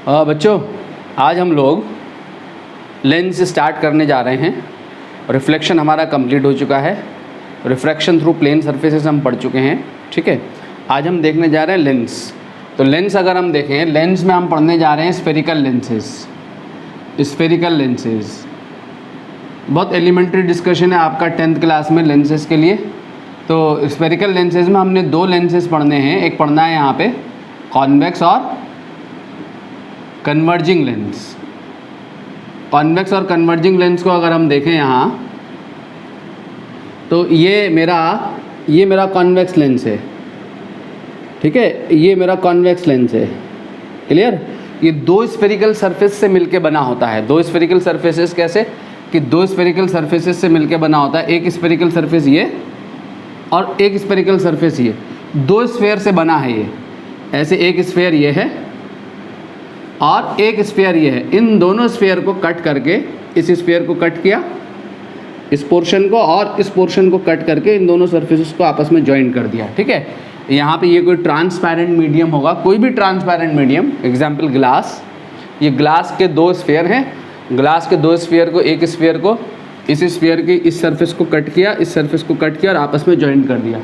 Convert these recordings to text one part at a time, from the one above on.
बच्चों आज हम लोग लेंस स्टार्ट करने जा रहे हैं। रिफ्लेक्शन हमारा कंप्लीट हो चुका है। रिफ्रैक्शन थ्रू प्लेन सरफेसेस हम पढ़ चुके हैं। ठीक है, आज हम देखने जा रहे हैं लेंस। तो लेंस अगर हम देखें, लेंस में हम पढ़ने जा रहे हैं स्फेरिकल लेंसेज। स्फेरिकल लेंसेज बहुत एलिमेंट्री डिस्कशन है आपका 10th क्लास में लेंसेज के लिए। तो स्फेरिकल लेंसेज में हमने दो लेंसेज पढ़ने हैं। एक पढ़ना है यहाँ पे कॉन्वेक्स और कन्वर्जिंग लेंस। कॉन्वेक्स और कन्वर्जिंग लेंस को अगर हम देखें यहाँ, तो ये मेरा कॉन्वेक्स लेंस है। ठीक है, ये मेरा कॉन्वेक्स लेंस है। क्लियर? ये दो स्फेरिकल सरफेस से मिलके बना होता है। दो स्फेरिकल सरफेसेस कैसे कि दो स्फेरिकल सरफेसेस से मिलके बना होता है। एक स्फेरिकल सरफेस ये और एक स्फेरिकल सरफेस ये, दो स्फेयर से बना है ये। ऐसे एक स्फेयर ये है और एक स्फेयर ये है। इन दोनों स्फेयर को कट करके, इस स्फेयर को कट किया, इस पोर्शन को और इस पोर्शन को कट करके इन दोनों सरफेसेस को आपस में ज्वाइन कर दिया। ठीक है, यहाँ पे ये कोई ट्रांसपेरेंट मीडियम होगा, कोई भी ट्रांसपेरेंट मीडियम, एग्जाम्पल ग्लास। ये ग्लास के दो स्फेयर हैं। ग्लास के दो स्फेयर को, एक स्फेयर को इस स्फेयर की इस सरफेस को कट किया, इस सरफेस को कट किया और आपस में ज्वाइन कर दिया।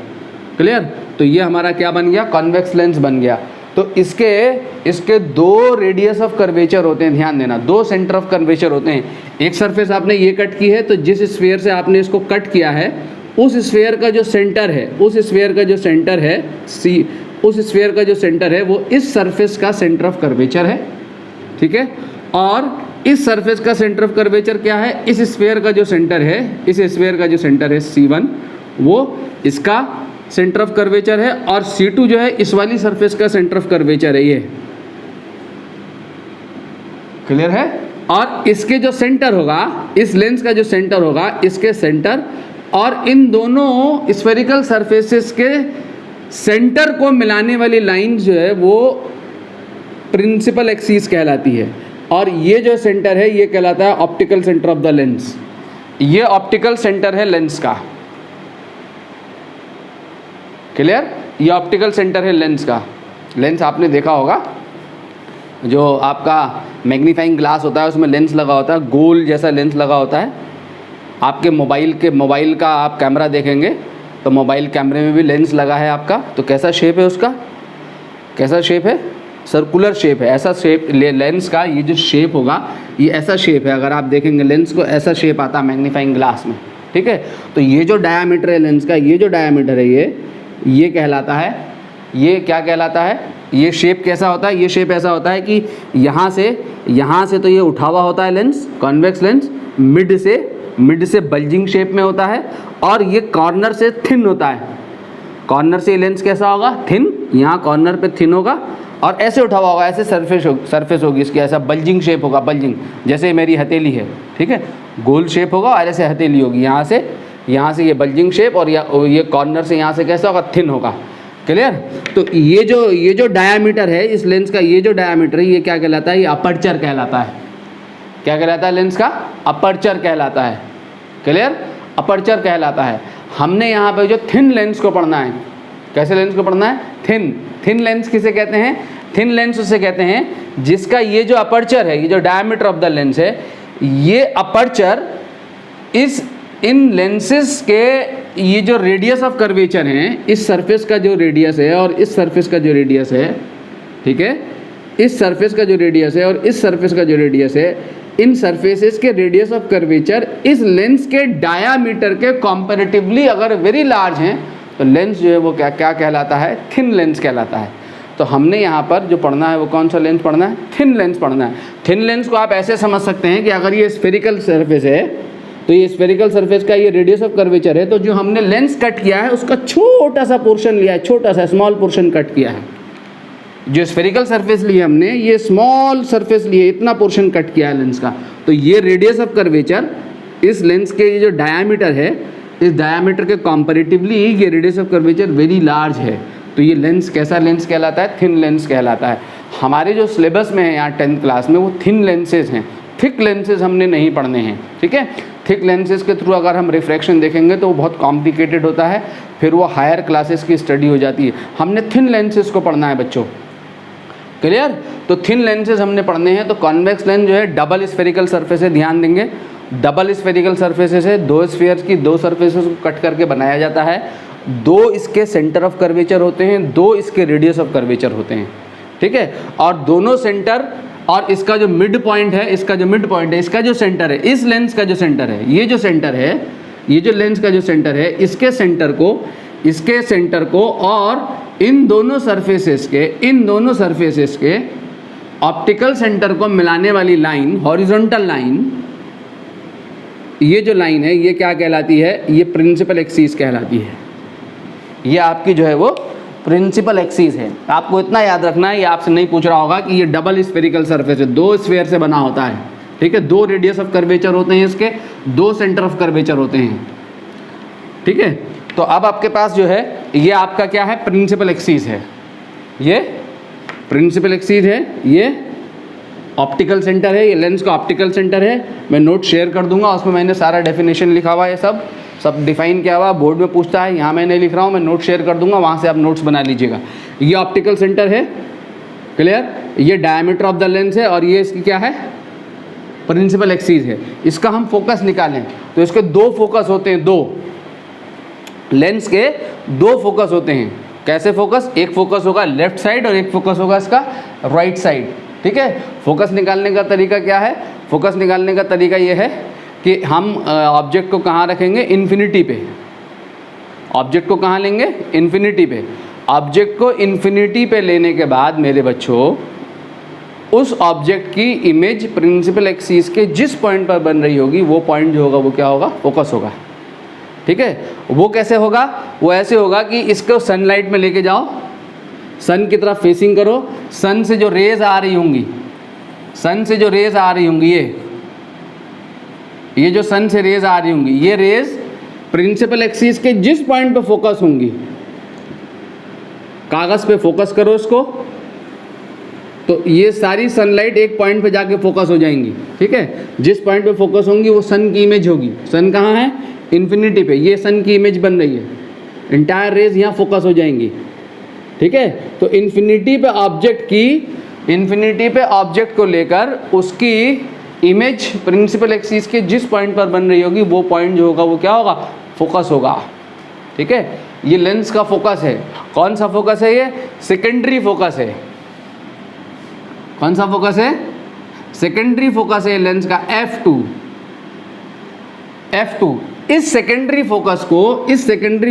क्लियर? तो ये हमारा क्या बन गया? कॉन्वेक्स लेंस बन गया। तो इसके दो रेडियस ऑफ कर्वेचर होते हैं। ध्यान देना, दो सेंटर ऑफ कर्वेचर होते हैं। एक सरफेस आपने ये कट की है, तो जिस स्फेयर से आपने इसको कट किया है उस स्फेयर का जो सेंटर है, उस स्फेयर का जो सेंटर है उस स्फेयर का जो सेंटर है वो इस सरफेस का सेंटर ऑफ कर्वेचर है। ठीक है, और इस सरफेस का सेंटर ऑफ कर्वेचर क्या है? इस स्फेयर का जो सेंटर है, इस स्फेयर का जो सेंटर है C1, वो इसका सेंटर ऑफ कर्वेचर है। और C2 जो है इस वाली सरफेस का सेंटर ऑफ कर्वेचर है ये। क्लियर है? और इसके जो सेंटर होगा, इस लेंस का जो सेंटर होगा, इसके सेंटर और इन दोनों स्फेरिकल सरफेसेस के सेंटर को मिलाने वाली लाइन जो है वो प्रिंसिपल एक्सिस कहलाती है। और ये जो सेंटर है ये कहलाता है optical centre of the lens. ये ऑप्टिकल सेंटर है लेंस का। क्लियर? ये ऑप्टिकल सेंटर है लेंस का। लेंस आपने देखा होगा, जो आपका मैग्नीफाइंग ग्लास होता है उसमें लेंस लगा होता है, गोल जैसा लेंस लगा होता है। आपके मोबाइल का आप कैमरा देखेंगे तो मोबाइल कैमरे में भी लेंस लगा है आपका। तो कैसा शेप है उसका? कैसा शेप है? सर्कुलर शेप है। ऐसा शेप लेंस का, ये जो शेप होगा ये ऐसा शेप है। अगर आप देखेंगे लेंस को, ऐसा शेप आता है मैग्नीफाइंग ग्लास में। ठीक है, तो ये जो डायामीटर है लेंस का, ये जो डायामीटर है ये कहलाता है, ये क्या कहलाता है? ये शेप कैसा होता है? ये शेप ऐसा होता है कि यहाँ से तो ये उठा हुआ होता है लेंस, कॉन्वेक्स लेंस। मिड से बल्जिंग शेप में होता है और ये कॉर्नर से थिन होता है। कॉर्नर से ये लेंस कैसा होगा? थिन। यहाँ कॉर्नर पे थिन होगा और ऐसे उठा हुआ होगा, ऐसे सरफेस होगी इसकी, ऐसा बल्जिंग शेप होगा। बल्जिंग जैसे मेरी हथेली है। ठीक है, गोल शेप होगा और ऐसे हथेली होगी। यहाँ से ये बल्जिंग शेप और ये कॉर्नर से यहाँ से कैसा होगा? थिन होगा। क्लियर? तो ये जो डायामीटर है इस लेंस का, ये जो डायामीटर है ये क्या कहलाता है? ये अपर्चर कहलाता है। क्या कहलाता है? लेंस का अपर्चर कहलाता है। क्लियर? अपर्चर कहलाता है। हमने यहाँ पे जो थिन लेंस को पढ़ना है, कैसे लेंस को पढ़ना है? थिन लेंस किसे कहते हैं? थिन लेंस उसे कहते हैं जिसका ये जो अपर्चर है, ये जो डायमीटर ऑफ द लेंस है, ये अपर्चर इन लेंसेस के ये जो रेडियस ऑफ कर्वेचर हैं, इस सरफेस का जो रेडियस है और इस सरफेस का जो रेडियस है, ठीक है, इस सरफेस का जो रेडियस है और इस सरफेस का जो रेडियस है, इन सरफेसेस के रेडियस ऑफ कर्वेचर इस लेंस के डायामीटर के कंपैरेटिवली अगर वेरी लार्ज हैं तो लेंस जो है वो क्या कहलाता है? थिन लेंस कहलाता है। तो हमने यहाँ पर जो पढ़ना है वो कौन सा लेंस पढ़ना है? थिन लेंस पढ़ना है। थिन लेंस को आप ऐसे समझ सकते हैं कि अगर ये स्फेरिकल सरफेस है तो ये स्फेरिकल सरफेस का ये रेडियस ऑफ कर्वेचर है, तो जो हमने लेंस कट किया है उसका छोटा सा पोर्शन लिया है, छोटा सा स्मॉल पोर्शन कट किया है। जो स्फेरिकल सरफेस ली हमने, ये स्मॉल सरफेस लिए, इतना पोर्शन कट किया है लेंस का। तो ये रेडियस ऑफ कर्वेचर इस लेंस के ये जो डायामीटर है, इस डायामीटर के कंपैरेटिवली ये radius of curvature very large है। तो ये लेंस कैसा लेंस कहलाता है? थिन लेंस कहलाता है। हमारे जो सिलेबस में है यहाँ 10th क्लास में वो थिन लेंसेज हैं, थिक लेंसेज हमने नहीं पढ़ने हैं। ठीक है, थिक लेंसेज के थ्रू अगर हम रिफ्रैक्शन देखेंगे तो वो बहुत कॉम्प्लिकेटेड होता है, फिर वो हायर क्लासेस की स्टडी हो जाती है। हमने थिन लेंसेज को पढ़ना है बच्चों। क्लियर। तो थिन लेंसेज हमने पढ़ने हैं। तो कॉन्वेक्स लेंस जो है डबल स्फेरिकल सरफेस है, ध्यान देंगे। डबल स्फेरिकल सरफेसेस है, दो स्फीयर्स की दो सरफेसेस को कट करके बनाया जाता है। दो इसके सेंटर ऑफ कर्वेचर होते हैं, दो इसके रेडियस ऑफ कर्वेचर होते हैं, ठीक है। और दोनों सेंटर और इसका जो मिड पॉइंट है, इसका जो मिड पॉइंट है, इसका जो सेंटर है, इस लेंस का जो सेंटर है, ये जो सेंटर है, ये जो लेंस का जो सेंटर है, इसके सेंटर को और इन दोनों सरफेसेस के ऑप्टिकल सेंटर को मिलाने वाली लाइन, हॉरिजॉन्टल लाइन, ये जो लाइन है ये क्या कहलाती है? ये प्रिंसिपल एक्सिस कहलाती है। ये आपकी जो है वो प्रिंसिपल एक्सिस है। आपको इतना याद रखना है, ये आपसे नहीं पूछ रहा होगा कि ये डबल स्फेरिकल सरफेस है, दो स्फेयर से बना होता है, ठीक है। दो रेडियस ऑफ कर्वेचर होते हैं इसके, दो सेंटर ऑफ कर्वेचर होते हैं, ठीक है। तो अब आपके पास जो है ये आपका क्या है? प्रिंसिपल एक्सिस है। ये प्रिंसिपल एक्सिस है, ये ऑप्टिकल सेंटर है, ये लेंस का ऑप्टिकल सेंटर है। मैं नोट शेयर कर दूंगा, उसमें मैंने सारा डेफिनेशन लिखा हुआ है, सब डिफाइन किया हुआ। बोर्ड में पूछता है, यहाँ मैं नहीं लिख रहा हूँ, मैं नोट शेयर कर दूंगा, वहाँ से आप नोट्स बना लीजिएगा। ये ऑप्टिकल सेंटर है, क्लियर। ये डायमीटर ऑफ द लेंस है और ये इसकी क्या है? प्रिंसिपल एक्सिस है। इसका हम फोकस निकालें तो इसके दो फोकस होते हैं, दो लेंस के दो फोकस होते हैं। कैसे फोकस? एक फोकस होगा लेफ्ट साइड और एक फोकस होगा इसका राइट साइड, ठीक है। फोकस निकालने का तरीका क्या है? फोकस निकालने का तरीका ये है कि हम ऑब्जेक्ट को कहाँ रखेंगे? इन्फिनिटी पे। ऑब्जेक्ट को कहाँ लेंगे? इन्फिनिटी पे। ऑब्जेक्ट को इन्फिनिटी पे लेने के बाद मेरे बच्चों, उस ऑब्जेक्ट की इमेज प्रिंसिपल एक्सिस के जिस पॉइंट पर बन रही होगी, वो पॉइंट जो होगा वो क्या होगा? फोकस होगा, ठीक है। वो कैसे होगा? वो ऐसे होगा कि इसको सनलाइट में लेके जाओ, सन की तरफ फेसिंग करो, सन से जो रेज आ रही होंगी, ये जो सन से रेज आ रही होंगी, ये रेज प्रिंसिपल एक्सिस के जिस पॉइंट पे फोकस होंगी, कागज़ पे फोकस करो इसको, तो ये सारी सनलाइट एक पॉइंट पे जाके फोकस हो जाएंगी, ठीक है। जिस पॉइंट पे फोकस होंगी वो सन की इमेज होगी। सन कहाँ है? इन्फिनिटी पे। ये सन की इमेज बन रही है, इंटायर रेज यहाँ फोकस हो जाएंगी, ठीक है। तो इन्फिनिटी पे ऑब्जेक्ट को लेकर उसकी इमेज प्रिंसिपल एक्सिस के जिस पॉइंट पर बन रही होगी, वो पॉइंट जो होगा वो क्या होगा? फोकस होगा, ठीक है। ये लेंस का फोकस है। कौन सा फोकस है? ये सेकेंडरी फोकस है। कौन सा फोकस है? सेकेंडरी फोकस है लेंस का, F2। इस सेकेंडरी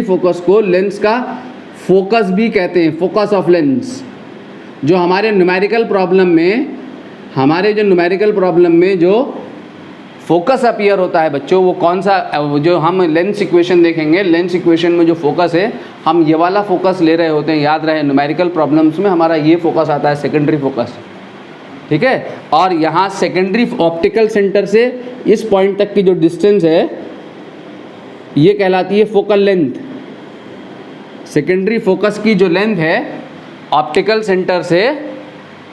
फोकस को लेंस का फोकस भी कहते हैं, फोकस ऑफ लेंस। जो हमारे न्यूमेरिकल प्रॉब्लम में जो फोकस अपीयर होता है बच्चों, वो कौन सा? जो हम लेंस इक्वेशन देखेंगे, लेंस इक्वेशन में जो फोकस है, हम ये वाला फोकस ले रहे होते हैं। याद रहे, न्यूमेरिकल प्रॉब्लम्स में हमारा ये फोकस आता है, सेकेंडरी फोकस, ठीक है। और यहाँ सेकेंडरी ऑप्टिकल सेंटर से इस पॉइंट तक की जो डिस्टेंस है, ये कहलाती है फोकल लेंथ। सेकेंडरी फोकस की जो लेंथ है, ऑप्टिकल सेंटर से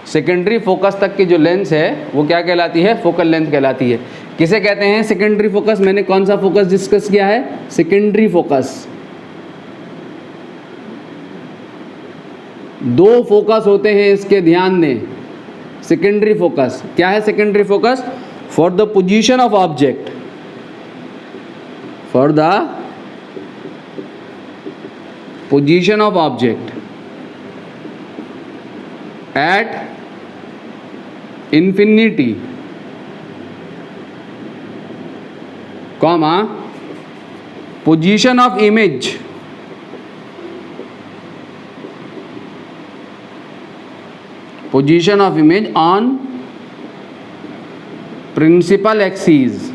सेकेंडरी फोकस तक की जो लेंथ है, वो क्या कहलाती है? फोकल लेंथ कहलाती है। किसे कहते हैं सेकेंडरी फोकस? मैंने कौन सा फोकस डिस्कस किया है? Secondary focus. दो फोकस होते हैं इसके, ध्यान दें। सेकेंडरी फोकस क्या है? Secondary focus for the position of object, for the position of object eight infinity, comma position of image on principal axis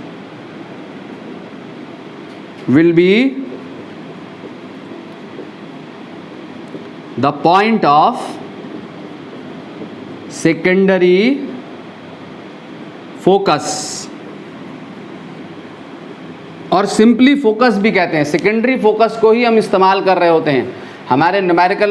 will be the point of secondary focus, और simply focus भी कहते हैं। Secondary focus को ही हम इस्तेमाल कर रहे होते हैं। हमारे न्यूमेरिकल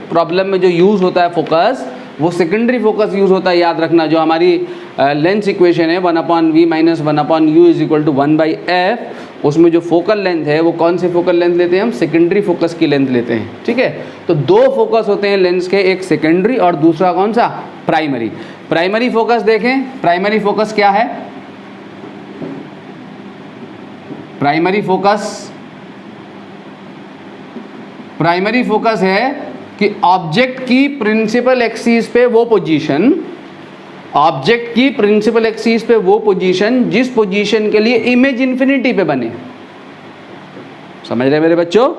प्रॉब्लम में जो यूज़ होता है फोकस, वो सेकेंडरी फोकस यूज़ होता है। याद रखना, जो हमारी लेंस इक्वेशन है 1/v - 1/u = 1/f, उसमें जो फोकल लेंथ है वो कौन से फोकल लेंथ लेते हैं हम, सेकेंडरी फोकस की लेंथ लेते हैं, ठीक है। तो दो फोकस होते हैं लेंस के, एक सेकेंडरी और दूसरा कौन सा, प्राइमरी। प्राइमरी फोकस देखें, प्राइमरी फोकस क्या है, प्राइमरी फोकस है कि ऑब्जेक्ट की प्रिंसिपल एक्सिस पे वो पोजीशन, ऑब्जेक्ट की प्रिंसिपल एक्सिस पे वो पोजीशन जिस पोजीशन के लिए इमेज इन्फिनिटी पे बने। समझ रहे मेरे बच्चों?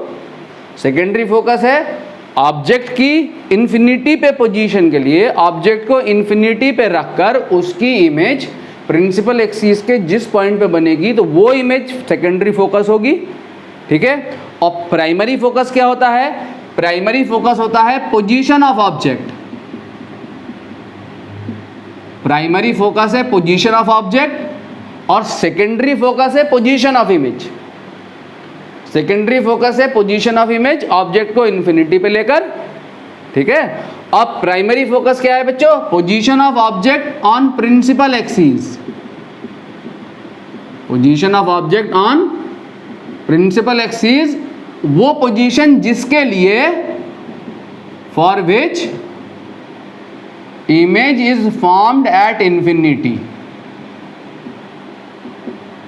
सेकेंडरी फोकस है ऑब्जेक्ट की इन्फिनिटी पे पोजीशन के लिए, ऑब्जेक्ट को इन्फिनिटी पे रखकर उसकी इमेज प्रिंसिपल एक्सिस के जिस पॉइंट पे बनेगी तो वो इमेज सेकेंडरी फोकस होगी, ठीक है। और प्राइमरी फोकस क्या होता है, प्राइमरी फोकस होता है position of object. Primary focus है पोजीशन ऑफ ऑब्जेक्ट और सेकेंडरी फोकस है position of image. Secondary focus है पोजीशन ऑफ इमेज ऑब्जेक्ट को इन्फिनिटी पे लेकर, ठीक है। अब प्राइमरी फोकस क्या है बच्चों, position of object on principal axis, position of object on principal axis, वो पोजीशन जिसके लिए for which image is formed at infinity.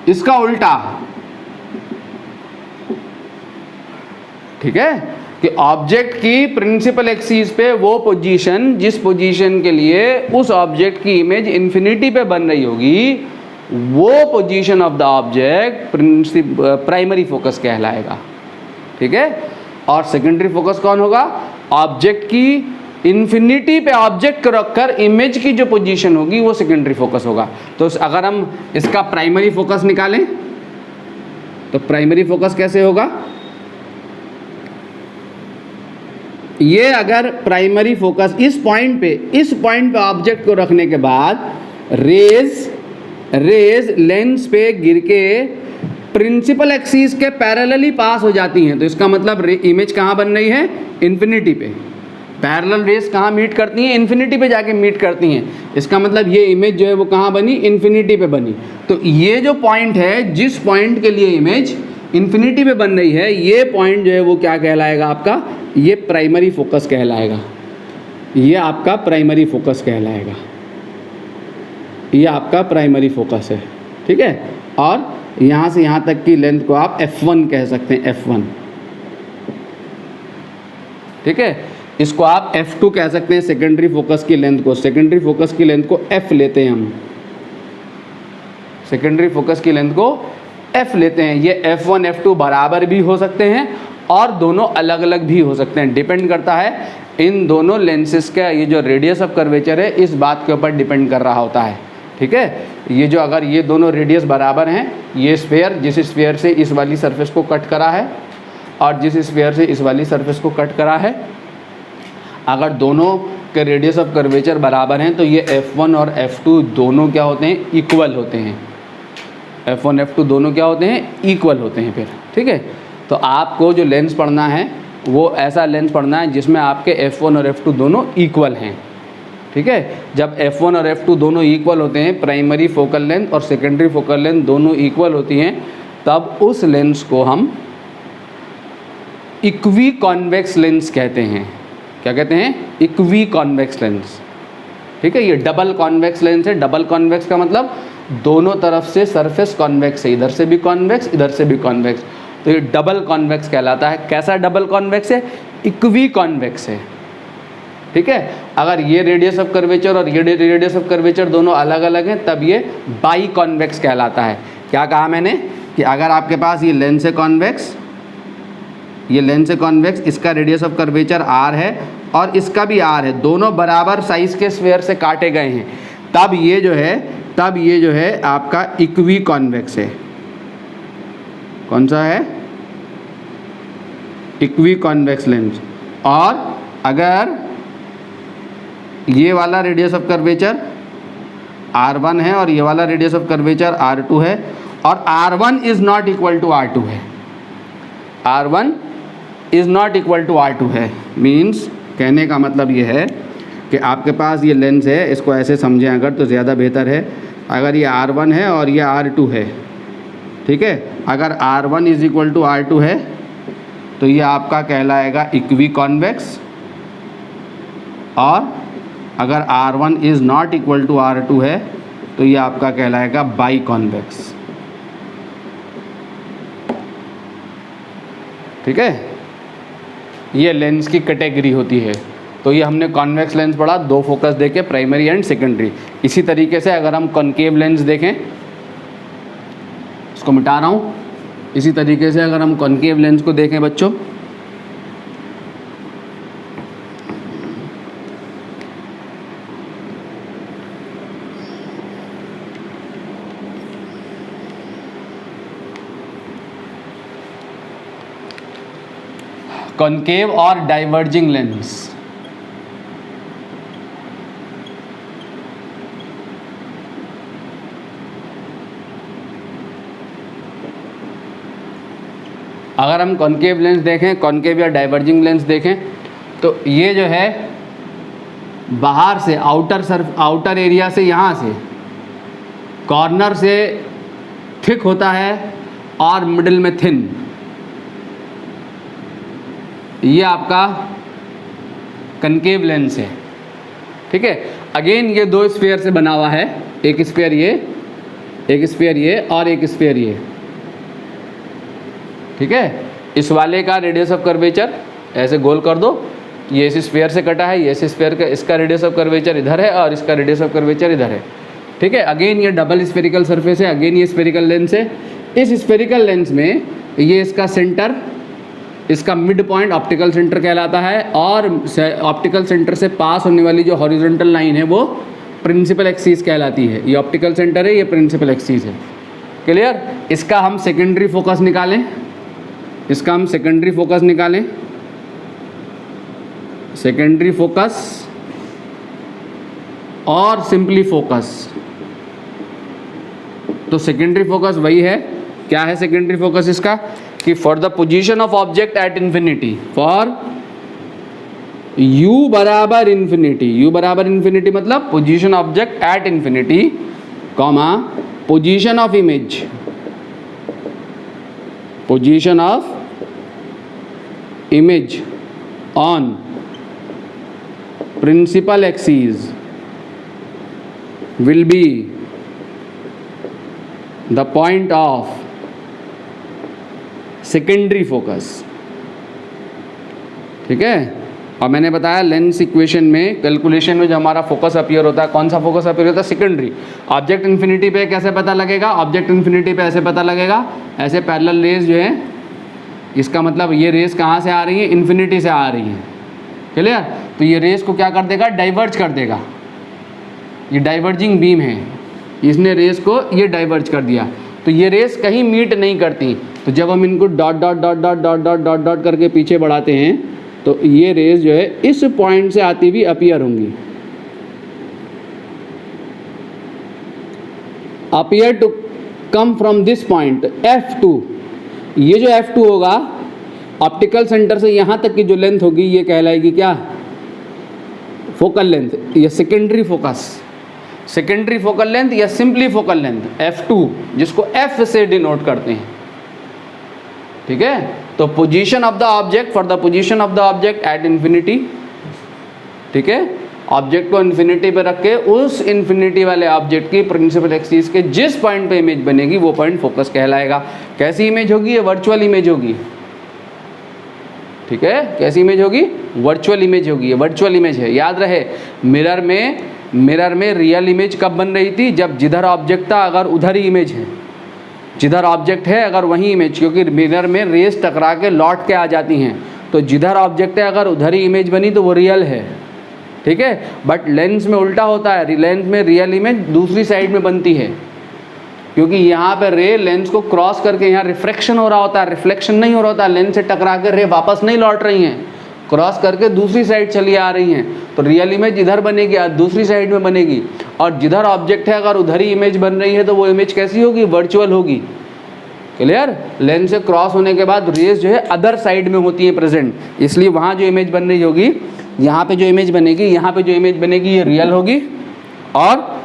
इसका उल्टा, ठीक है, कि ऑब्जेक्ट की प्रिंसिपल एक्सिस पे वो पोजीशन जिस पोजीशन के लिए उस ऑब्जेक्ट की इमेज इंफिनिटी पे बन रही होगी, वो position of the object primary focus कहलाएगा, ठीक है। और सेकेंडरी फोकस कौन होगा, ऑब्जेक्ट की इन्फिनिटी पे ऑब्जेक्ट को रखकर इमेज की जो पोजीशन होगी वो सेकेंडरी फोकस होगा। तो अगर हम इसका प्राइमरी फोकस निकालें तो प्राइमरी फोकस कैसे होगा, ये अगर प्राइमरी फोकस इस पॉइंट पे ऑब्जेक्ट को रखने के बाद रेज लेंस पे गिर के प्रिंसिपल एक्सिस के पैरेलली पास हो जाती हैं, तो इसका मतलब इमेज कहाँ बन रही है, इन्फिनिटी पे। पैरेलल रेस कहाँ मीट करती हैं, इन्फिनिटी पे जाके मीट करती हैं। इसका मतलब ये इमेज जो है वो कहाँ बनी, इन्फिनिटी पे बनी। तो ये जो पॉइंट है, जिस पॉइंट के लिए इमेज इन्फिनिटी पे बन रही है, ये पॉइंट जो है वो क्या कहलाएगा आपका, ये प्राइमरी फोकस कहलाएगा। ये आपका प्राइमरी फोकस कहलाएगा, ये आपका प्राइमरी फोकस है, ठीक है। और यहाँ से यहाँ तक की लेंथ को आप F1 कह सकते हैं, F1, ठीक है। इसको आप F2 कह सकते हैं, सेकेंडरी फोकस की लेंथ को। सेकेंडरी फोकस की लेंथ को F लेते हैं हम, सेकेंडरी फोकस की लेंथ को F लेते हैं। ये F1 F2 बराबर भी हो सकते हैं और दोनों अलग अलग भी हो सकते हैं, डिपेंड करता है इन दोनों लेंसेज का ये जो रेडियस ऑफ कर्वेचर है इस बात के ऊपर डिपेंड कर रहा होता है, ठीक है। ये जो अगर ये दोनों रेडियस बराबर हैं, ये स्फीयर जिस स्फीयर से इस वाली सरफेस को कट करा है और जिस स्फीयर से इस वाली सरफेस को कट करा है, अगर दोनों के रेडियस ऑफ कर्वेचर बराबर हैं तो ये F1 और F2 दोनों क्या होते हैं, इक्वल होते हैं। F1 F2 दोनों क्या होते हैं, इक्वल होते हैं फिर, ठीक है। तो आपको जो लेंस पढ़ना है वो ऐसा लेंस पढ़ना है जिसमें आपके F1 और F2 दोनों इक्वल हैं, ठीक है। जब F1 और F2 दोनों इक्वल होते हैं, प्राइमरी फोकल लेंथ और सेकेंडरी फोकल लेंथ दोनों इक्वल होती हैं, तब उस लेंस को हम इक्वी कॉन्वेक्स लेंस कहते हैं। क्या कहते हैं, इक्वी कॉन्वेक्स लेंस, ठीक है। ये डबल कॉन्वेक्स लेंस है। डबल कॉन्वेक्स का मतलब दोनों तरफ से सरफेस कॉन्वेक्स है, इधर से भी कॉन्वेक्स इधर से भी कॉन्वेक्स, तो ये डबल कॉन्वेक्स कहलाता है। कैसा डबल कॉन्वेक्स है, इक्वी कॉन्वेक्स है, ठीक है। अगर ये रेडियस ऑफ कर्वेचर और ये रेडियस ऑफ कर्वेचर दोनों अलग अलग हैं तब ये बाई कॉन्वेक्स कहलाता है। क्या कहा मैंने कि अगर आपके पास ये लेंस है कॉन्वेक्स, ये लेंस है कॉन्वेक्स, इसका रेडियस ऑफ कर्वेचर r है और इसका भी r है, दोनों बराबर साइज के स्फीयर से काटे गए हैं, तब ये जो है आपका इक्वी कॉन्वेक्स है। कौन सा है, इक्वी कॉन्वेक्स लेंस। और अगर ये वाला रेडियस ऑफ कर्वेचर r1 है और ये वाला रेडियस ऑफ कर्वेचर r2 है और r1 is not equal to r2 है, r1 is not equal to r2 है, मीन्स कहने का मतलब ये है कि आपके पास ये लेंस है, इसको ऐसे समझें अगर तो ज़्यादा बेहतर है। अगर ये r1 है और ये r2 है, ठीक है। अगर R1 is equal to R2 है तो ये आपका कहलाएगा इक्वी कॉन्वेक्स, और अगर R1 is not equal to R2 है तो ये आपका कहलाएगा बाई कॉन्वेक्स। ठीक है, ये लेंस की कैटेगरी होती है। तो ये हमने कॉन्वेक्स लेंस पढ़ा, दो फोकस देखे, प्राइमरी एंड सेकेंडरी। इसी तरीके से अगर हम कॉनकेव लेंस देखें, इसको मिटा रहा हूँ, इसी तरीके से अगर हम कॉनकेव लेंस को देखें बच्चों, कॉनकेव और डाइवर्जिंग लेंस। अगर हम कॉनकेव लेंस देखें, कॉनकेव या डाइवर्जिंग लेंस देखें, तो ये जो है बाहर से आउटर एरिया से, यहाँ से कॉर्नर से थिक होता है और मिडिल में थिन। ये आपका कनकेव लेंस है। ठीक है, अगेन ये दो स्फीयर से बना हुआ है, एक स्फीयर ये, एक स्फीयर ये और एक स्फीयर ये। ठीक है, इस वाले का रेडियस ऑफ कर्वेचर ऐसे गोल कर दो, ये इस स्फीयर से कटा है, ये इस स्फीयर का, इसका रेडियस ऑफ कर्वेचर इधर है और इसका रेडियस ऑफ कर्वेचर इधर है। ठीक है, अगेन ये डबल स्फेरिकल सरफेस है, अगेन ये स्फेरिकल लेंस है। इस स्फेरिकल लेंस में ये इसका सेंटर, इसका मिड पॉइंट ऑप्टिकल सेंटर कहलाता है, और ऑप्टिकल सेंटर से पास होने वाली जो हॉरिजॉन्टल लाइन है वो प्रिंसिपल एक्सिस कहलाती है। ये ऑप्टिकल सेंटर है, ये प्रिंसिपल एक्सिस है। क्लियर? इसका हम सेकेंडरी फोकस निकालें, इसका हम सेकेंडरी फोकस निकालें, सेकेंडरी फोकस और सिंपली फोकस। तो सेकेंडरी फोकस वही है, क्या है सेकेंडरी फोकस इसका, कि for the position of object at infinity, for u बराबर इंफिनिटी, u बराबर इंफिनिटी मतलब position object at infinity, comma position of image, position of image on principal axis will be the point of secondary focus। ठीक है, और मैंने बताया lens equation में, calculation में जो हमारा फोकस अपीयर होता है, कौन सा फोकस अपीयर होता है, सेकेंडरी। ऑब्जेक्ट इन्फिनिटी पे कैसे पता लगेगा, ऑब्जेक्ट इन्फिनिटी पे ऐसे पता लगेगा, ऐसे पैरेलल रेज जो है, इसका मतलब ये रेज कहाँ से आ रही है, इन्फिनिटी से आ रही है। क्लियर? तो ये रेज को क्या कर देगा, डाइवर्ज कर देगा। ये डाइवर्जिंग बीम है, इसने रेस को ये डाइवर्ज कर दिया, तो ये रेस कहीं मीट नहीं करती। तो जब हम इनको dot dot dot dot dot dot dot dot करके पीछे बढ़ाते हैं तो ये रेस जो है इस पॉइंट से आती हुई अपीयर होंगी, appear to come from this point F2। ये जो F2 होगा, ऑप्टिकल सेंटर से यहाँ तक की जो लेंथ होगी ये कहलाएगी क्या, फोकल लेंथ, ये secondary focus, secondary focal length या सिंपली फोकल लेंथ F2, जिसको F से डिनोट करते हैं। ठीक है, तो position of the object, for the position of the object at infinity. ठीक है, ऑब्जेक्ट को इंफिनिटी पे रख के उस इंफिनिटी वाले ऑब्जेक्ट की प्रिंसिपल एक्सिस के जिस पॉइंट पे इमेज बनेगी वो पॉइंट फोकस कहलाएगा। कैसी इमेज होगी, ये वर्चुअल इमेज होगी। ठीक है, कैसी इमेज होगी, वर्चुअल इमेज होगी, ये वर्चुअल इमेज है। याद रहे, मिरर में रियल इमेज कब बन रही थी, जब जिधर ऑब्जेक्ट था अगर उधर ही इमेज है, जिधर ऑब्जेक्ट है अगर वहीं इमेज, क्योंकि मिरर में रेस टकरा के लौट के आ जाती हैं, तो जिधर ऑब्जेक्ट है अगर उधर ही इमेज बनी तो वो रियल है। ठीक है, बट लेंस में उल्टा होता है, लेंस में रियल इमेज दूसरी साइड में बनती है, क्योंकि यहाँ पे रे लेंस को क्रॉस करके यहाँ रिफ्रैक्शन हो रहा होता है, रिफ्लेक्शन नहीं हो रहा होता, लेंस से टकरा के रे वापस नहीं लौट रही हैं, क्रॉस करके दूसरी साइड चली आ रही हैं। तो रियल इमेज इधर बनेगी, दूसरी साइड में बनेगी, और जिधर ऑब्जेक्ट है अगर उधर ही इमेज बन रही है तो वो इमेज कैसी होगी, वर्चुअल होगी। क्लियर? लेंस से क्रॉस होने के बाद रेस जो है अदर साइड में होती है प्रेजेंट, इसलिए वहाँ जो इमेज बन रही होगी, यहाँ पे जो इमेज बनेगी, यहाँ पे जो इमेज बनेगी ये रियल होगी, और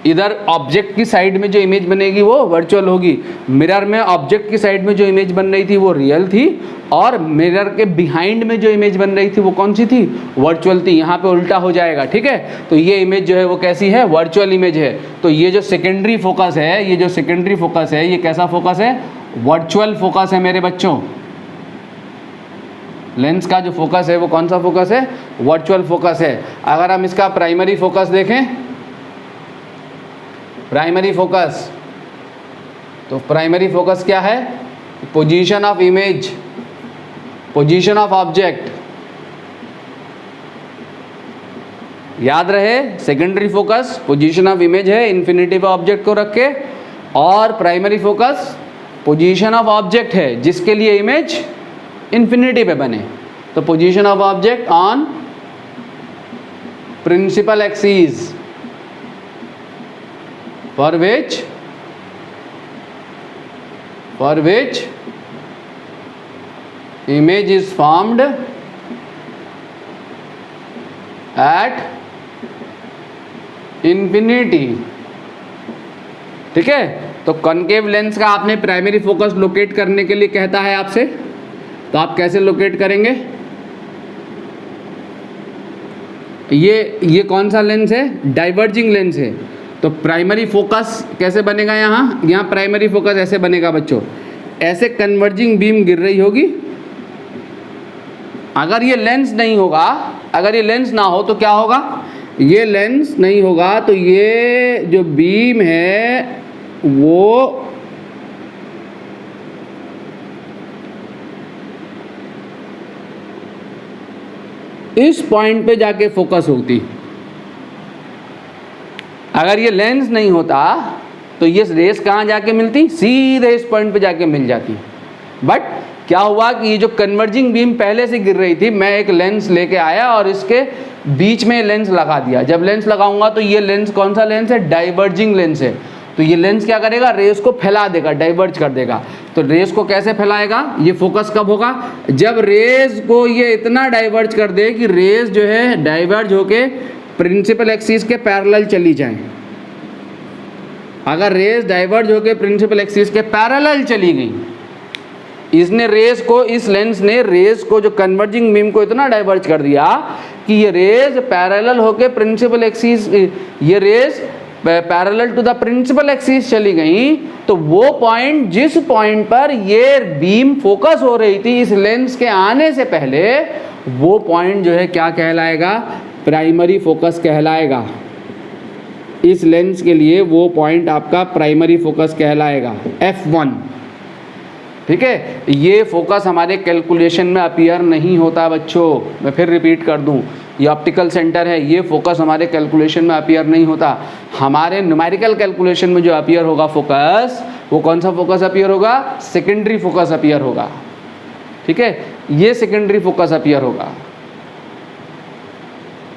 इधर ऑब्जेक्ट की साइड में जो इमेज बनेगी वो वर्चुअल होगी, मिरर में ऑब्जेक्ट की साइड में जो इमेज बन रही थी वो रियल थी, और मिरर के बिहाइंड में जो इमेज बन रही थी वो कौन सी थी, वर्चुअल थी। यहाँ पे उल्टा हो जाएगा, ठीक है। तो ये इमेज जो है वो कैसी है, वर्चुअल इमेज है। तो ये जो सेकेंडरी फोकस है, ये जो सेकेंडरी फोकस है, ये कैसा फोकस है, वर्चुअल फोकस है मेरे बच्चों। लेंस का जो फोकस है वो कौन सा फोकस है, वर्चुअल फोकस है। अगर हम इसका प्राइमरी फोकस देखें, प्राइमरी फोकस, तो प्राइमरी फोकस क्या है, position of image, position of object. याद रहे, secondary focus position of image है इन्फिनिटी पे ऑब्जेक्ट को रख के, और primary focus position of object है जिसके लिए इमेज इन्फिनिटी पे बने। तो position of object on principal axis for which image is formed at infinity, ठीक है। तो कॉनकेव लेंस का आपने प्राइमरी फोकस लोकेट करने के लिए कहता है आपसे, तो आप कैसे लोकेट करेंगे, ये कौन सा लेंस है, डाइवर्जिंग लेंस है। तो प्राइमरी फोकस कैसे बनेगा, यहाँ प्राइमरी फोकस ऐसे बनेगा बच्चों, ऐसे कन्वर्जिंग बीम गिर रही होगी। अगर ये लेंस नहीं होगा, अगर ये लेंस ना हो तो क्या होगा, ये लेंस नहीं होगा तो ये जो बीम है वो इस पॉइंट पे जाके फोकस होती। अगर ये लेंस नहीं होता तो ये रेस कहाँ जाके मिलती, सीधे इस पॉइंट पे जाके मिल जाती। बट क्या हुआ कि ये जो कन्वर्जिंग बीम पहले से गिर रही थी, मैं एक लेंस लेके आया और इसके बीच में लेंस लगा दिया। जब लेंस लगाऊंगा तो ये लेंस कौन सा लेंस है, डाइवर्जिंग लेंस है। तो ये लेंस क्या करेगा, रेस को फैला देगा, डाइवर्ज कर देगा। तो रेस को कैसे फैलाएगा, ये फोकस कब होगा, जब रेस को ये इतना डाइवर्ज कर दे कि रेस जो है डाइवर्ज होके प्रिंसिपल एक्सिस के पैरेलल चली जाए। अगर रेस डाइवर्ज होके प्रिंसिपल एक्सिस के पैरेलल चली गई, इसने रेस को, इस लेंस ने रेस को, जो कन्वर्जिंग बीम को इतना डाइवर्ज कर दिया कि ये रेस पैरेलल होके प्रिंसिपल एक्सिस, ये rays parallel to the principal axis चली गई। तो वो पॉइंट, जिस पॉइंट पर ये बीम फोकस हो रही थी इस लेंस के आने से पहले, वो पॉइंट जो है क्या कहलाएगा, प्राइमरी फोकस कहलाएगा। इस लेंस के लिए वो पॉइंट आपका प्राइमरी फोकस कहलाएगा, F1, ठीक है। ये फोकस हमारे कैलकुलेशन में अपीयर नहीं होता बच्चों, मैं फिर रिपीट कर दूं, ये ऑप्टिकल सेंटर है, ये फोकस हमारे कैलकुलेशन में अपीयर नहीं होता। हमारे न्यूमेरिकल कैलकुलेशन में जो अपीयर होगा फोकस, वो कौन सा फोकस अपीयर होगा, सेकेंडरी फोकस अपीयर होगा, ठीक है। ये सेकेंडरी फोकस अपीयर होगा,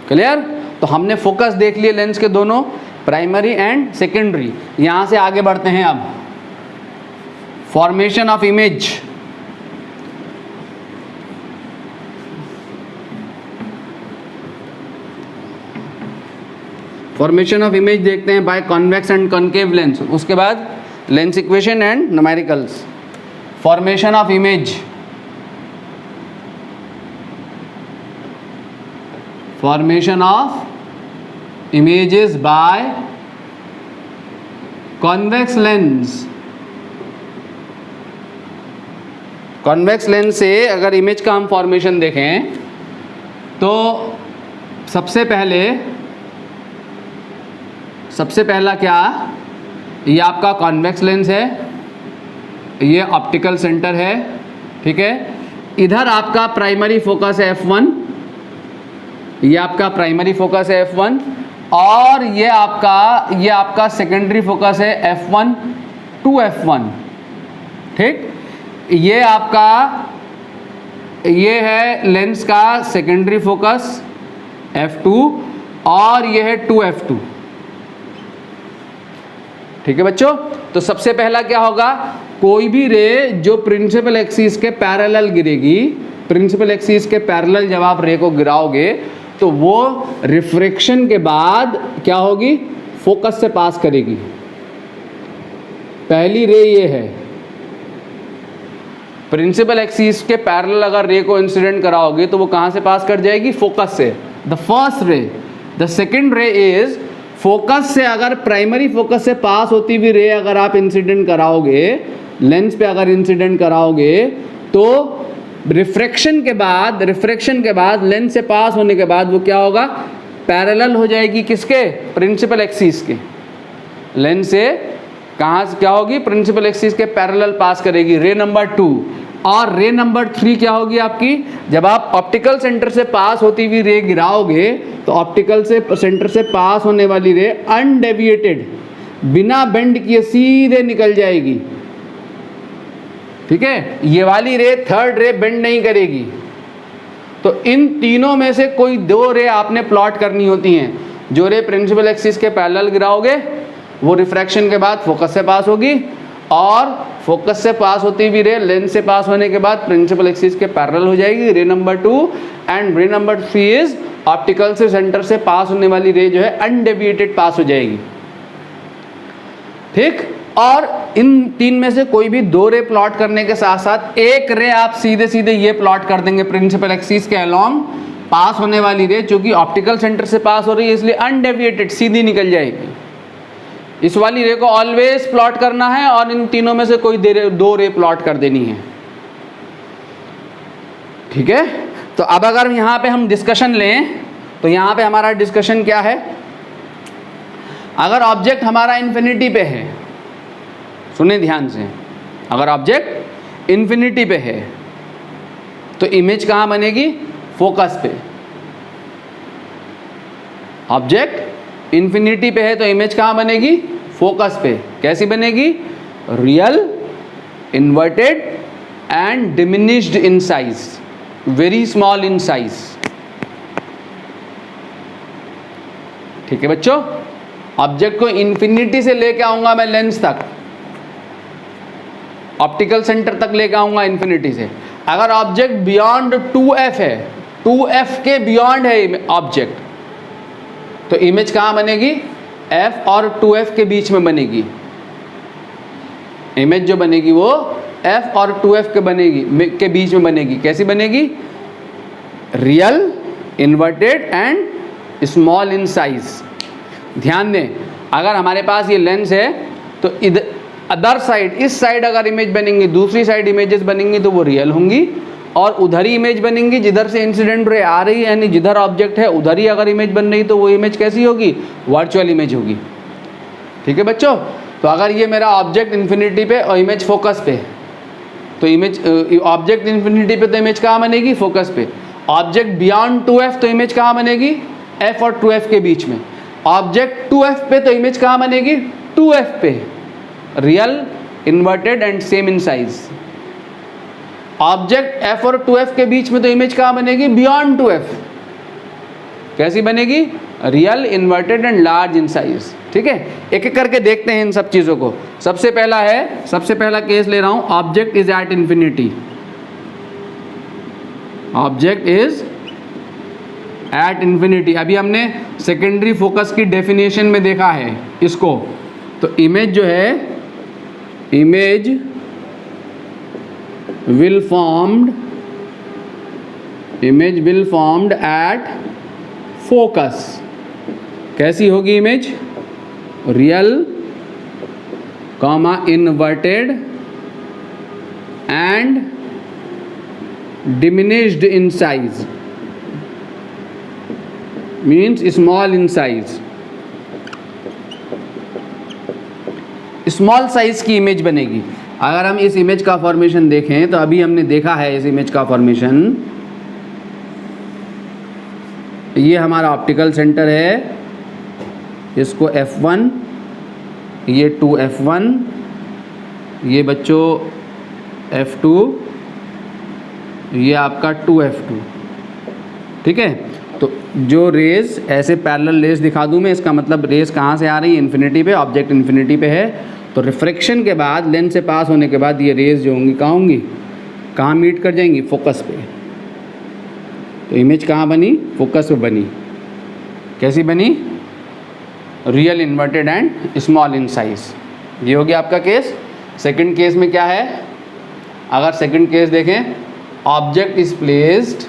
क्लियर। तो हमने फोकस देख लिए लेंस के दोनों, प्राइमरी एंड सेकेंडरी। यहां से आगे बढ़ते हैं अब, formation of image. Formation of image देखते हैं by convex and concave lens, उसके बाद lens equation and numericals. Formation of image, formation of images by convex lens। Convex lens से अगर इमेज का हम फॉर्मेशन देखें तो सबसे पहला क्या, ये आपका कॉन्वेक्स लेंस है, ये ऑप्टिकल सेंटर है, ठीक है। इधर आपका प्राइमरी फोकस है F1, ये आपका प्राइमरी फोकस है F1, और ये आपका सेकेंडरी फोकस है F1 टू F1, ठीक। ये आपका, ये है लेंस का सेकेंडरी फोकस F2, और ये है 2F2, ठीक है बच्चों। तो सबसे पहला क्या होगा, कोई भी रे जो प्रिंसिपल एक्सिस के पैरेलल गिरेगी, प्रिंसिपल एक्सिस के पैरेलल जब आप रे को गिराओगे तो वो रिफ्रैक्शन के बाद क्या होगी, फोकस से पास करेगी। पहली रे ये है, प्रिंसिपल एक्सिस के पैरेलल अगर रे को इंसिडेंट कराओगे तो वो कहाँ से पास कर जाएगी? फोकस से, the first ray. The second रे इज फोकस से, अगर प्राइमरी फोकस से पास होती हुई रे अगर आप इंसिडेंट कराओगे, लेंस पे अगर इंसिडेंट कराओगे तो रिफ्रैक्शन के बाद लेंस से पास होने के बाद वो क्या होगा? पैरेलल हो जाएगी किसके? प्रिंसिपल एक्सिस के। लेंस से कहाँ से क्या होगी? प्रिंसिपल एक्सिस के पैरेलल पास करेगी, रे नंबर 2। और रे नंबर 3 क्या होगी आपकी? जब आप ऑप्टिकल सेंटर से पास होती हुई रे गिराओगे तो ऑप्टिकल से सेंटर से पास होने वाली रे अनडेविएटेड, बिना बेंड किए सीधे निकल जाएगी। ठीक है, ये वाली रे, थर्ड रे बेंड नहीं करेगी। तो इन तीनों में से कोई दो रे आपने प्लॉट करनी होती हैं। जो रे प्रिंसिपल एक्सिस के पैरेलल गिराओगे वो रिफ्रैक्शन के बाद फोकस से पास होगी, और फोकस से पास होती हुई रे लेंस से पास होने के बाद प्रिंसिपल एक्सिस के पैरेलल हो जाएगी, रे नंबर 2। एंड रे नंबर 3 इज ऑप्टिकल से सेंटर से पास होने वाली रे जो है अनडेविएटेड पास हो जाएगी। ठीक, और इन तीन में से कोई भी दो रे प्लॉट करने के साथ साथ एक रे आप सीधे सीधे ये प्लॉट कर देंगे प्रिंसिपल एक्सिस के अलोंग, पास होने वाली रे जो कि ऑप्टिकल सेंटर से पास हो रही है इसलिए अनडेविएटेड सीधी निकल जाएगी। इस वाली रे को ऑलवेज प्लॉट करना है और इन तीनों में से कोई दो रे प्लॉट कर देनी है। ठीक है, तो अब अगर यहाँ पे हम डिस्कशन लें तो यहाँ पे हमारा डिस्कशन क्या है? अगर ऑब्जेक्ट हमारा इन्फिनिटी पे है, सुने ध्यान से, अगर ऑब्जेक्ट इन्फिनिटी पे है तो इमेज कहाँ बनेगी? फोकस पे। ऑब्जेक्ट इन्फिनिटी पे है तो इमेज कहाँ बनेगी? फोकस पे। कैसी बनेगी? Real, inverted and diminished in size, very small in size. ठीक है बच्चों, ऑब्जेक्ट को इन्फिनिटी से लेके आऊंगा मैं लेंस तक, ऑप्टिकल सेंटर तक लेके आऊंगा इन्फिनिटी से। अगर ऑब्जेक्ट बियॉन्ड 2f है, 2f के बियॉन्ड है ऑब्जेक्ट, तो इमेज कहाँ बनेगी? f और 2f के बीच में बनेगी। इमेज जो बनेगी वो f और 2f के बीच में बनेगी। कैसी बनेगी? Real, inverted and small in size. ध्यान दें, अगर हमारे पास ये लेंस है तो इधर अदर साइड, इस साइड अगर इमेज बनेंगी, दूसरी साइड इमेजेस बनेंगी तो वो रियल होंगी, और उधर ही इमेज बनेंगी जिधर से इंसिडेंट रे आ रही है, यानी जिधर ऑब्जेक्ट है उधर ही अगर इमेज बन रही तो वो इमेज कैसी होगी? वर्चुअल इमेज होगी। ठीक है बच्चों, तो अगर ये मेरा ऑब्जेक्ट इन्फिनिटी पे और इमेज फोकस पे, तो इमेज ऑब्जेक्ट इन्फिनिटी पे तो इमेज कहाँ बनेगी? फोकस पे। ऑब्जेक्ट बियॉन्ड 2f तो इमेज कहाँ बनेगी? f और 2f के बीच में। ऑब्जेक्ट 2f पे तो इमेज कहाँ बनेगी? 2f पे, real, inverted and same in size. Object f और 2f के बीच में तो इमेज कहाँ बनेगी? Beyond 2f। कैसी बनेगी? Real, inverted and large in size. ठीक है, एक एक करके देखते हैं इन सब चीज़ों को। सबसे पहला केस ले रहा हूँ, object is at infinity. Object is at infinity, अभी हमने सेकेंडरी फोकस की डेफिनेशन में देखा है इसको। तो इमेज जो है, image will formed at focus। कैसी होगी image? Real, comma inverted and diminished in size, means small in size. Small size की इमेज बनेगी। अगर हम इस इमेज का फॉर्मेशन देखें तो अभी हमने देखा है इस इमेज का फॉर्मेशन। ये हमारा ऑप्टिकल सेंटर है, इसको F1, ये 2F1, ये बच्चों F2, ये आपका 2F2। ठीक है, तो जो रेज ऐसे पैरेलल रेज दिखा दूं मैं, इसका मतलब रेज कहाँ से आ रही है? इन्फिनिटी पे। ऑब्जेक्ट इन्फिनिटी पे है तो रिफ्रैक्शन के बाद, लेंस से पास होने के बाद ये रेज जो होंगी कहाँ होंगी? कहाँ मीट कर जाएंगी? फोकस पे। तो इमेज कहाँ बनी? फोकस पे बनी। कैसी बनी? Real inverted and small in size. ये हो गया आपका केस। सेकंड केस में क्या है, अगर सेकंड केस देखें, object is placed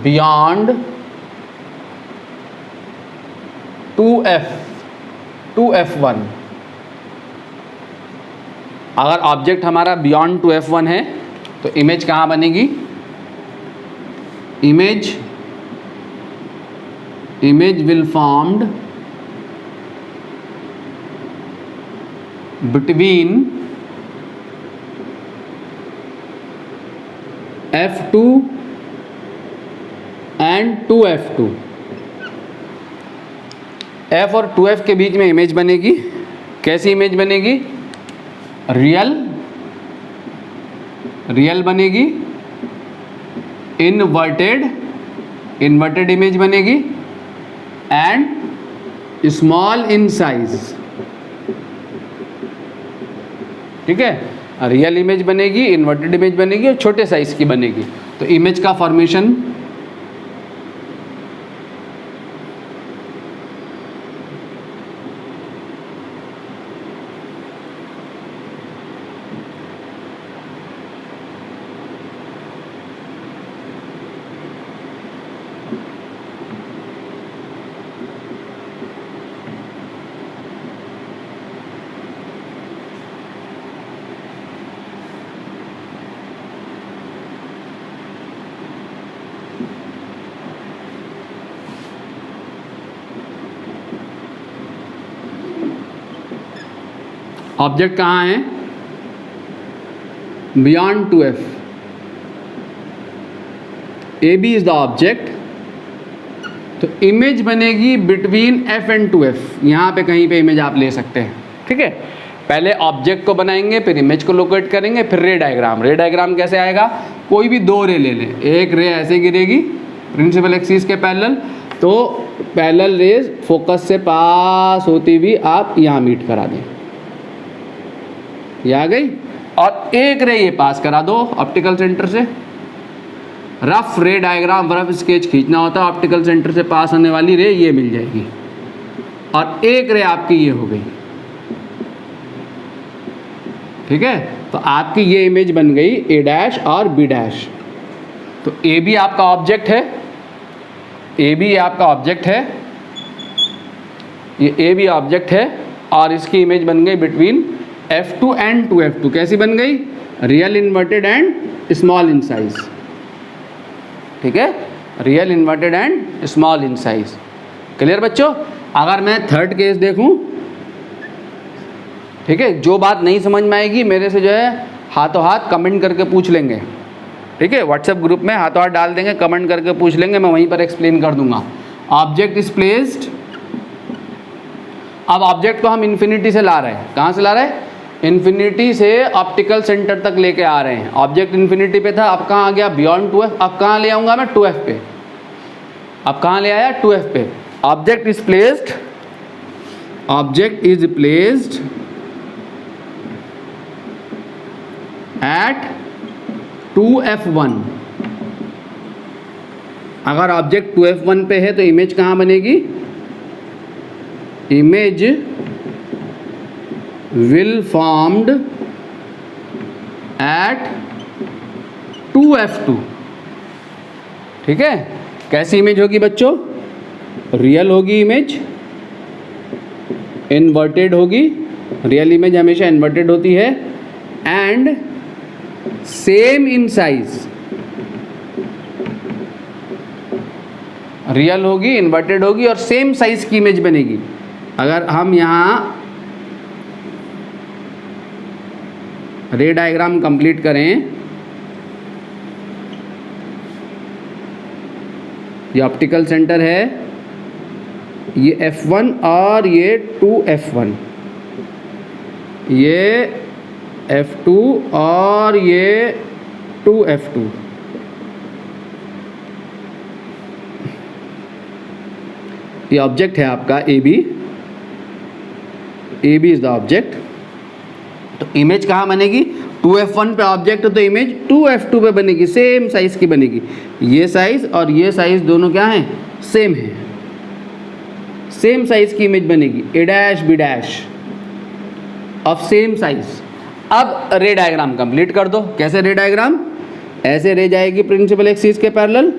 beyond 2f1। अगर ऑब्जेक्ट हमारा बियॉन्ड 2f1 है तो इमेज कहाँ बनेगी, image will formed between f2 and 2f2। f और 2f के बीच में इमेज बनेगी। कैसी इमेज बनेगी, रियल बनेगी, इन्वर्टेड इमेज बनेगी एंड स्मॉल इन साइज। ठीक है, रियल इमेज बनेगी, इन्वर्टेड इमेज बनेगी और छोटे साइज की बनेगी। तो इमेज का फॉर्मेशन ऑब्जेक्ट कहाँ है, beyond 2f, AB is the object. तो इमेज बनेगी बिटवीन f एंड 2f। यहाँ पे कहीं पे इमेज आप ले सकते हैं। ठीक है, पहले ऑब्जेक्ट को बनाएंगे, फिर इमेज को लोकेट करेंगे, फिर रे डायग्राम कैसे आएगा, कोई भी दो रे ले लें, एक रे ऐसे गिरेगी प्रिंसिपल एक्सिस के पैरेलल, तो पैरेलल रेज फोकस से पास होती हुई आप यहाँ मीट करा दें, ये आ गई। और एक रे ये पास करा दो ऑप्टिकल सेंटर से। रफ रे डायग्राम, रफ स्केच खींचना होता है, ऑप्टिकल सेंटर से पास होने वाली रे ये मिल जाएगी और एक रे आपकी ये हो गई। ठीक है, तो आपकी ये इमेज बन गई ए डैश और बी डैश। तो ए बी आपका ऑब्जेक्ट है, ए बी आपका ऑब्जेक्ट है, ये ए बी ऑब्जेक्ट है और इसकी इमेज बन गई बिटवीन f2 एंड 2f2। कैसी बन गई, real inverted and small in size. ठीक है, real inverted and small in size. Clear बच्चों। अगर मैं थर्ड केस देखूं, ठीक है, जो बात नहीं समझ में आएगी मेरे से जो है हाथों हाथ कमेंट करके पूछ लेंगे। ठीक है, व्हाट्सएप ग्रुप में हाथों हाथ डाल देंगे, कमेंट करके पूछ लेंगे, मैं वहीं पर एक्सप्लेन कर दूंगा। ऑब्जेक्ट इज प्लेस्ड, अब ऑब्जेक्ट को हम इन्फिनिटी से ला रहे हैं। कहाँ से ला रहे हैं, इन्फिनिटी से ऑप्टिकल सेंटर तक लेके आ रहे हैं। ऑब्जेक्ट इन्फिनिटी पे था, अब कहाँ आ गया, बियॉन्ड 2f। अब कहाँ ले आऊँगा मैं, 2f पे। अब कहाँ ले आया, 2f पे। Object is placed at 2f1। अगर ऑब्जेक्ट 2f1 पे है तो इमेज कहाँ बनेगी, image will formed at 2f2। ठीक है, कैसी इमेज होगी बच्चों, रियल होगी इमेज, इन्वर्टेड होगी, रियल इमेज हमेशा इन्वर्टेड होती है, and same in size. Real होगी, इन्वर्टेड होगी और सेम साइज की इमेज बनेगी। अगर हम यहाँ रे डायग्राम कंप्लीट करें, ये ऑप्टिकल सेंटर है, ये f1 और ये 2f1, ये f2 और ये 2f2। ये ऑब्जेक्ट है आपका A B is the object. तो इमेज कहाँ बनेगी, 2f1 पे ऑब्जेक्ट तो इमेज 2f2 पे बनेगी, सेम साइज की बनेगी। ये साइज और ये साइज दोनों क्या हैं, सेम है, सेम साइज की इमेज बनेगी, A dash B dash of same size. अब रे डायग्राम कंप्लीट कर दो। कैसे रे डायग्राम, ऐसे रे जाएगी प्रिंसिपल एक्सिस के पैरेलल,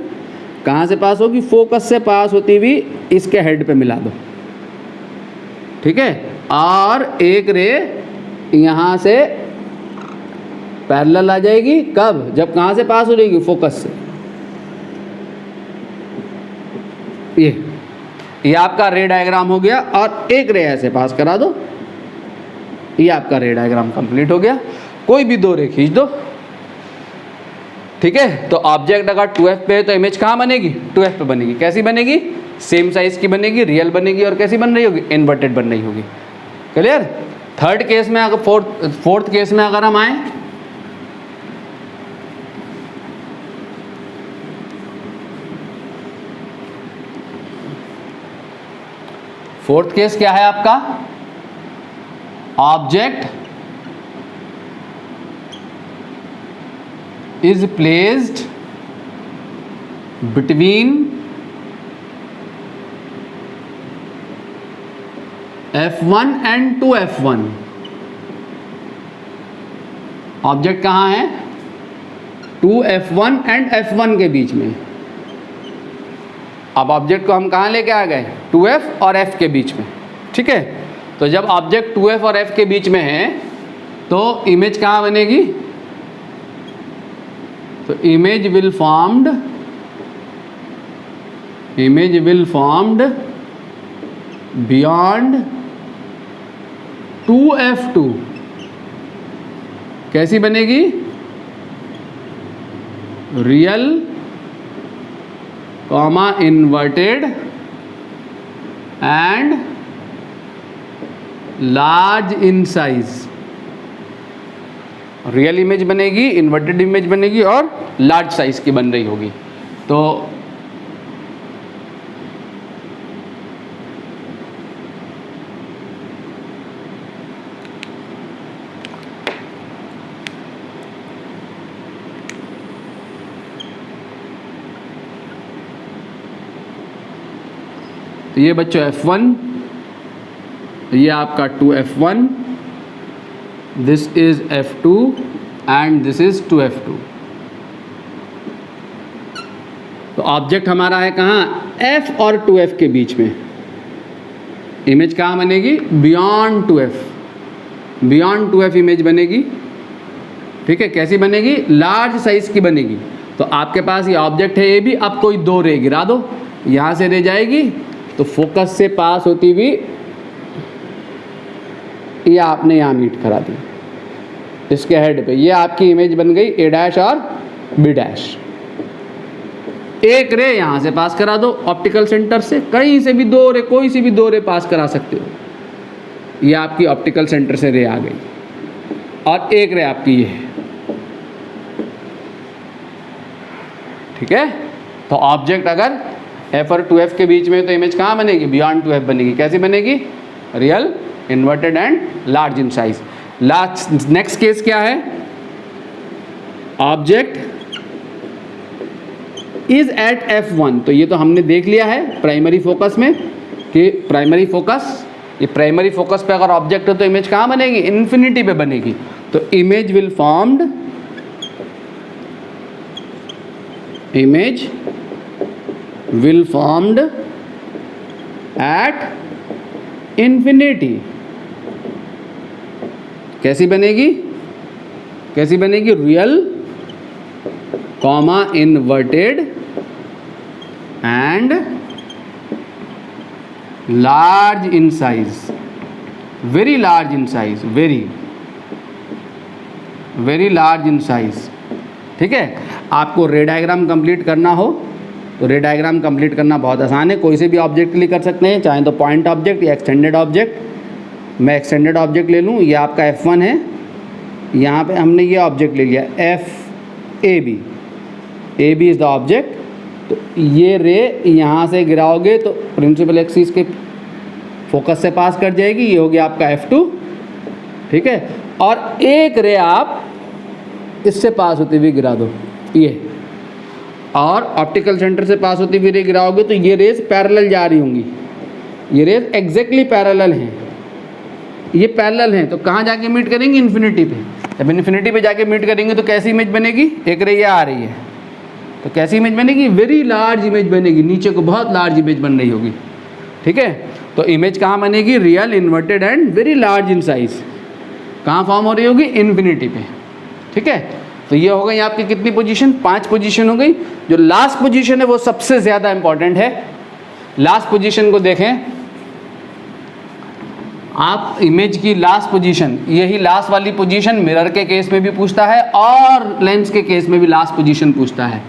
कहाँ से पास होगी, फोकस से पास होती हुई इसके हेड पे मिला दो, ठीक है। और एक रे यहाँ से पैरेलल आ जाएगी, कब, जब कहाँ से पास हो जाएगी, फोकस से। ये आपका रे डायग्राम हो गया, और एक रे ऐसे पास करा दो, ये आपका रे डायग्राम कंप्लीट हो गया। कोई भी दो रे खींच दो, ठीक है। तो ऑब्जेक्ट अगर 2f पे है तो इमेज कहाँ बनेगी, 2f पे बनेगी। कैसी बनेगी, सेम साइज की बनेगी, रियल बनेगी, और कैसी बन रही होगी, इन्वर्टेड बन रही होगी। क्लियर। थर्ड केस में, अगर फोर्थ केस में अगर हम आए, फोर्थ केस क्या है आपका, object is placed between f1 and 2f1। Object कहाँ है, 2f1 एंड f1 के बीच में। अब ऑब्जेक्ट को हम कहाँ लेके आ गए, 2f और f के बीच में, ठीक है। तो जब ऑब्जेक्ट 2f और f के बीच में है तो इमेज कहाँ बनेगी, तो image will formed beyond 2f2। कैसी बनेगी, real comma inverted and large in size. Real image बनेगी, इन्वर्टेड इमेज बनेगी, और लार्ज साइज की बन रही होगी। तो ये बच्चों f1, ये आपका 2f1, this is f2 and this is 2f2। तो ऑब्जेक्ट हमारा है कहाँ, f और 2f के बीच में। इमेज कहाँ बनेगी, beyond 2f, beyond 2f image बनेगी, ठीक है। कैसी बनेगी, लार्ज साइज की बनेगी। तो आपके पास ये ऑब्जेक्ट है, ये भी। अब कोई दो रे गिरा दो, यहाँ से रे जाएगी तो फोकस से पास होती हुई ये आपने यहाँ मीट करा दी इसके हेड पे। ये आपकी इमेज बन गई ए डैश और बी डैश। एक रे यहाँ से पास करा दो ऑप्टिकल सेंटर से, कहीं से भी दो रे, कोई सी भी दो रे पास करा सकते हो। ये आपकी ऑप्टिकल सेंटर से रे आ गई, और एक रे आपकी ये है, ठीक है। तो ऑब्जेक्ट अगर f और 2f के बीच में, तो इमेज कहाँ बनेगी, बियॉन्ड 2f बनेगी। कैसी बनेगी, real, inverted and large in size. Large. Next case क्या है, ऑब्जेक्ट इज एट f1। तो ये तो हमने देख लिया है प्राइमरी फोकस में कि प्राइमरी फोकस, ये प्राइमरी फोकस पे अगर ऑब्जेक्ट हो तो इमेज कहाँ बनेगी, इन्फिनिटी पे बनेगी। तो image will formed, image will formed at infinity। कैसी बनेगी, कैसी बनेगी, real comma inverted and large in size, very large in size, very large in size, ठीक है। आपको रे डायग्राम कंप्लीट करना हो तो रे डायग्राम कंप्लीट करना बहुत आसान है। कोई से भी ऑब्जेक्ट के लिए कर सकते हैं, चाहे तो पॉइंट ऑब्जेक्ट या एक्सटेंडेड ऑब्जेक्ट। मैं एक्सटेंडेड ऑब्जेक्ट ले लूँ, ये आपका f1 है, यहाँ पे हमने ये ऑब्जेक्ट ले लिया FAB, AB is the object. तो ये रे यहाँ से गिराओगे तो प्रिंसिपल एक्सिस के फोकस से पास कर जाएगी, ये हो गया आपका f2, ठीक है। और एक रे आप इससे पास होती हुई गिरा दो ये, और ऑप्टिकल सेंटर से पास होती हुई रे गिराओगे तो ये रेज पैरेलल जा रही होंगी, ये रेज एग्जैक्टली पैरेलल हैं, ये पैरेलल हैं, तो कहाँ जाके मीट करेंगे? इन्फिनिटी पे। जब इन्फिनिटी पे जाके मीट करेंगे तो कैसी इमेज बनेगी? एक रे ये आ रही है, तो कैसी इमेज बनेगी? वेरी लार्ज इमेज बनेगी, नीचे को बहुत लार्ज इमेज बन रही होगी, ठीक है। तो इमेज कहाँ बनेगी? Real, inverted and very large in size. कहाँ फॉर्म हो रही होगी? इन्फिनिटी पे, ठीक है। तो ये हो गई आपकी कितनी पोजीशन? 5 पोजीशन हो गई। जो लास्ट पोजीशन है वो सबसे ज़्यादा इंपॉर्टेंट है। लास्ट पोजीशन को देखें आप, इमेज की लास्ट पोजीशन, यही लास्ट वाली पोजीशन मिरर के केस में भी पूछता है और लेंस के केस में भी लास्ट पोजीशन पूछता है।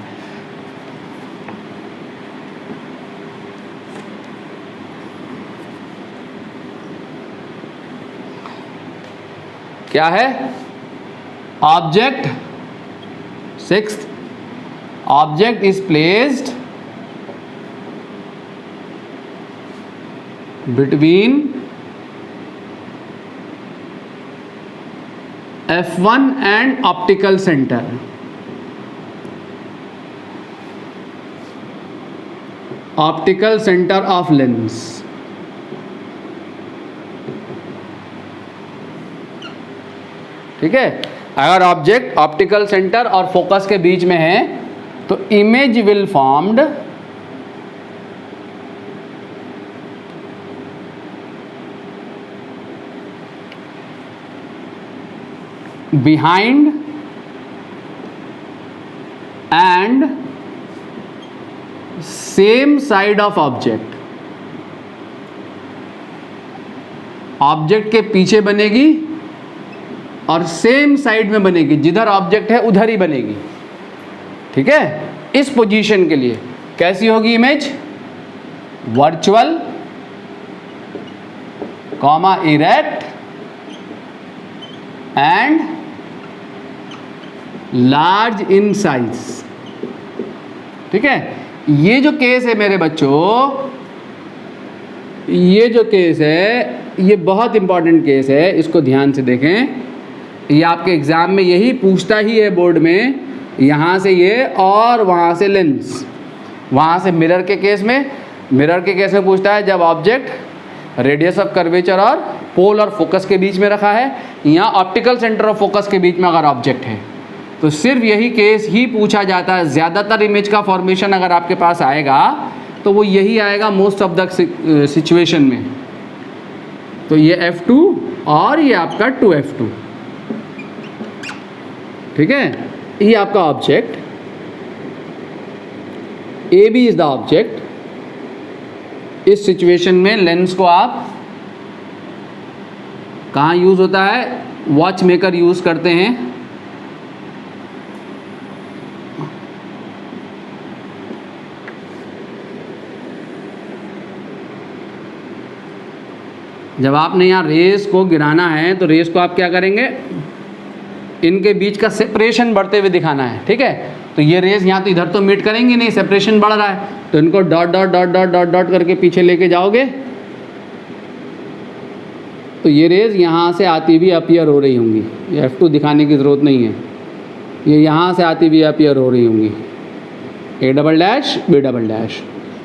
क्या है? Object, 6th object is placed between F1 and optical center. Optical center of lens. ठीक है। अगर ऑब्जेक्ट ऑप्टिकल सेंटर और फोकस के बीच में है तो image will formed behind and same side of object. Object के पीछे बनेगी और सेम साइड में बनेगी, जिधर ऑब्जेक्ट है उधर ही बनेगी, ठीक है। इस पोजीशन के लिए कैसी होगी image? Virtual comma erect and large in size, ठीक है। ये जो केस है मेरे बच्चों, ये जो केस है ये बहुत इंपॉर्टेंट केस है, इसको ध्यान से देखें। ये आपके एग्जाम में यही पूछता ही है बोर्ड में, यहाँ से ये और वहाँ से लेंस। वहाँ से मिरर के केस में पूछता है जब ऑब्जेक्ट रेडियस ऑफ कर्वेचर और पोल और फोकस के बीच में रखा है, यहाँ ऑप्टिकल सेंटर और फोकस के बीच में अगर ऑब्जेक्ट है, तो सिर्फ यही केस ही पूछा जाता है। ज़्यादातर इमेज का फॉर्मेशन अगर आपके पास आएगा तो वो यही आएगा मोस्ट ऑफ द सिचुएशन में। तो ये F2 और ये आपका 2F2, ठीक है। ये आपका object AB is the object. इस सिचुएशन में लेंस को आप कहाँ यूज़ होता है? वॉच मेकर यूज़ करते हैं। जब आपने यहाँ रेस को गिराना है तो रेस को आप क्या करेंगे? इनके बीच का सेपरेशन बढ़ते हुए दिखाना है, ठीक है। तो ये रेस यहाँ तो इधर तो मीट करेंगे नहीं, सेपरेशन बढ़ रहा है, तो इनको dot dot dot dot dot dot करके पीछे लेके जाओगे तो ये रेज यहाँ से आती हुई अपीयर हो रही होंगी। ये F2 दिखाने की ज़रूरत नहीं है, ये यहाँ से आती हुई अपीयर हो रही होंगी, A double dash B double dash.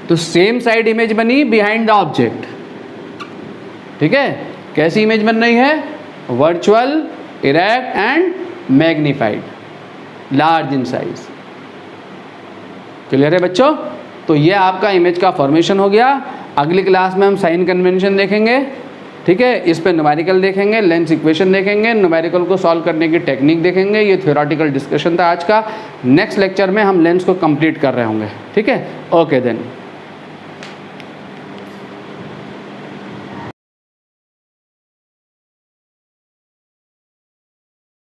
तो सेम साइड इमेज बनी बिहाइंड द ऑब्जेक्ट, ठीक है। कैसी इमेज बन रही है? Virtual, erect and magnified, large in size. Clear है बच्चों? तो ये आपका इमेज का फॉर्मेशन हो गया। अगली क्लास में हम साइन कन्वेंशन देखेंगे, ठीक है। इस पे न्यूमेरिकल देखेंगे, लेंस इक्वेशन देखेंगे, न्यूमेरिकल को सॉल्व करने की टेक्निक देखेंगे। ये थ्योरेटिकल डिस्कशन था आज का। नेक्स्ट लेक्चर में हम लेंस को कंप्लीट कर रहे होंगे, ठीक है। Okay then.